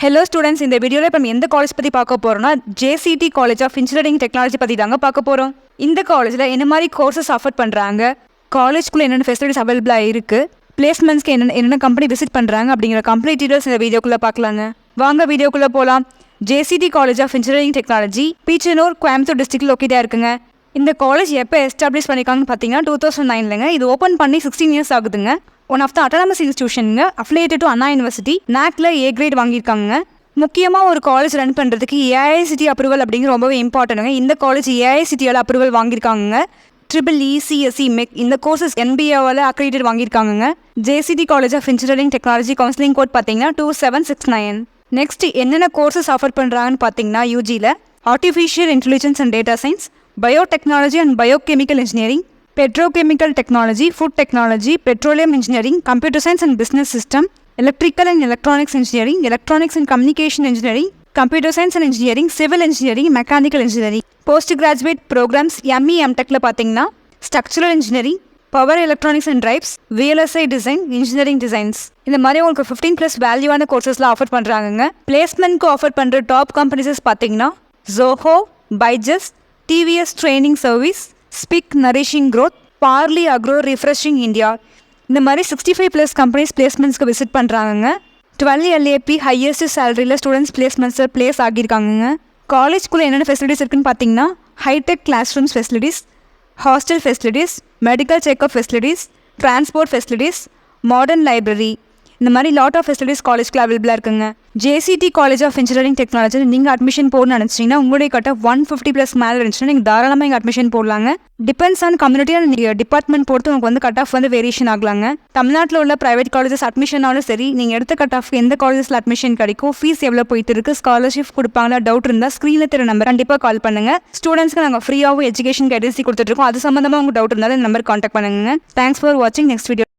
Hello students, இந்த வீடியோவில் இப்போ எந்த காலேஜ் பற்றி பார்க்க போகிறோம்னா JCT college of engineering technology பற்றி தாங்க பார்க்க போகிறோம். இந்த காலேஜில் என்ன மாதிரி கோர்சஸ் ஆஃபர் பண்ணுறாங்க, காலேஜ்குள்ளே என்னென்ன ஃபெசிலிட்டிஸ் அவைலபிளாக இருக்குது, பிளேஸ்மெண்ட்ஸ்க்கு என்னென்ன கம்பெனி விசிட் பண்ணுறாங்க அப்படிங்கிற கம்ப்ளீட் டீட்டெயில்ஸ் இந்த வீடியோக்குள்ளே பார்க்கலாங்க. வாங்க வீடியோக்குள்ளே போகலாம். JCT college of engineering technology Pichanur, Coimbatore district லொக்கேட்டாக இருக்குங்க. இந்த காலேஜ் எப்போ எஸ்டாப்ளிஷ் பண்ணியிருக்காங்கன்னு பார்த்தீங்கன்னா 2009ங்க. இது ஓப்பன் பண்ணி 16 இயர்ஸ் ஆகுதுங்க. ஒன் ஆஃப் த அட்டானமஸ் இன்ஸ்டியூஷனுங்க, அஃபிலியேட்டட் டு அண்ணா யூனிவர்சிட்டி. நாக்ல A கிரேட் வாங்கியிருக்காங்க. முக்கியமாக ஒரு காலேஜ் ரன் பண்ணுறதுக்கு ஏஐசிடி அப்ரூவல் அப்படிங்கிற ரொம்பவே இம்பார்ட்டன்ட்டுங்க. இந்த காலேஜ் ஏஐசிடியால் அப்ரூவல் வாங்கியிருக்காங்க. EEE, CSE, MEC இந்த கோர்சஸ் NBAவால் அக்ரிடேட் வாங்கியிருக்காங்க. JCT college of engineering technology counselling code பார்த்தீங்கன்னா 2769. நெக்ஸ்ட் என்னென்ன கோர்சஸ் ஆஃபர் பண்ணுறாங்கன்னு பார்த்தீங்கன்னா யூஜியில் artificial intelligence and data science, biotechnology and biochemical engineering, petrochemical technology, food technology, petroleum engineering, computer science and business system, electrical and electronics engineering, electronics and communication engineering, computer science and engineering, civil engineering, mechanical engineering. Postgraduate programs ME MTechல பார்த்தீங்கன்னா structural engineering, power electronics and drives, VLSI design, engineering designs. இந்த மாதிரி உங்களுக்கு 15+ வேல்யூவான கோர்சஸ்லாம் offer பண்ணுறாங்க. பிளேஸ்மெண்ட்க்கு offer பண்ணுற top companies பார்த்தீங்கன்னா Zoho, Byju's, TVS training service, SPIC nourishing growth, Parle Agro refreshing India. இந்த மாதிரி 65+ கம்பெனிஸ் பிளேஸ்மெண்ட்ஸ்க்கு விசிட் பண்ணுறாங்க. 12 LAP ஹையஸ்ட் சேலரியில் ஸ்டூடெண்ட்ஸ் பிளேஸ்மெண்ட்ஸில் பிளேஸ் ஆகியிருக்காங்க. காலேஜ்குள்ளே என்னென்ன ஃபெசிலிட்டிஸ் இருக்குன்னு பார்த்தீங்கன்னா hi-tech class rooms facilities, hostel facilities, medical checkup facilities, transport facilities, modern library. இந்த மாதிரி லாட் ஆஃப் ஃபெசிலிட்டிஸ் காலேஜ்க்கு அவைலபிளாக இருக்குங்க. JCT college of engineering technology நீங்கள் அட்மிஷன் போடணும்னு நினச்சிங்கன்னா உங்களுடைய கட்ட 150+ மேலே இருந்துச்சுன்னா நீங்கள் தாராளமாக இங்கே அட்மிஷன் போடலாங்க. Depends on community and department பொறுத்து உங்களுக்கு கட் ஆஃப் வேரியேஷன் ஆகலாங்க. தமிழ்நாட்டில் உள்ள ப்ரைவேட் காலேஜஸ் அட்மிஷனாலும் சரி, நீங்கள் எடுத்த கட் ஆஃப் எந்த காலேஜஸில் அட்மிஷன் கிடைக்கும், ஃபீஸ் எவ்வளோ போயிட்டு இருக்குது, ஸ்காலர்ஷிப் கொடுப்பாங்களா, டவுட் இருந்தால் ஸ்க்ரீனில் தெரிய நம்பர் கண்டிப்பாக கால் பண்ணுங்கள். ஸ்டூடெண்ட்ஸ்க்கு நாங்கள் ஃப்ரீயாகவும் எஜுகேஷன் கைடன்சி கொடுத்துட்ருக்கோம். அது சம்மந்தமாக உங்கள் டவுட் இருந்தாலும் இந்த நம்பர் கான்டாக்ட் பண்ணுங்க. தேங்க்ஸ் ஃபார் வாட்சிங். Next video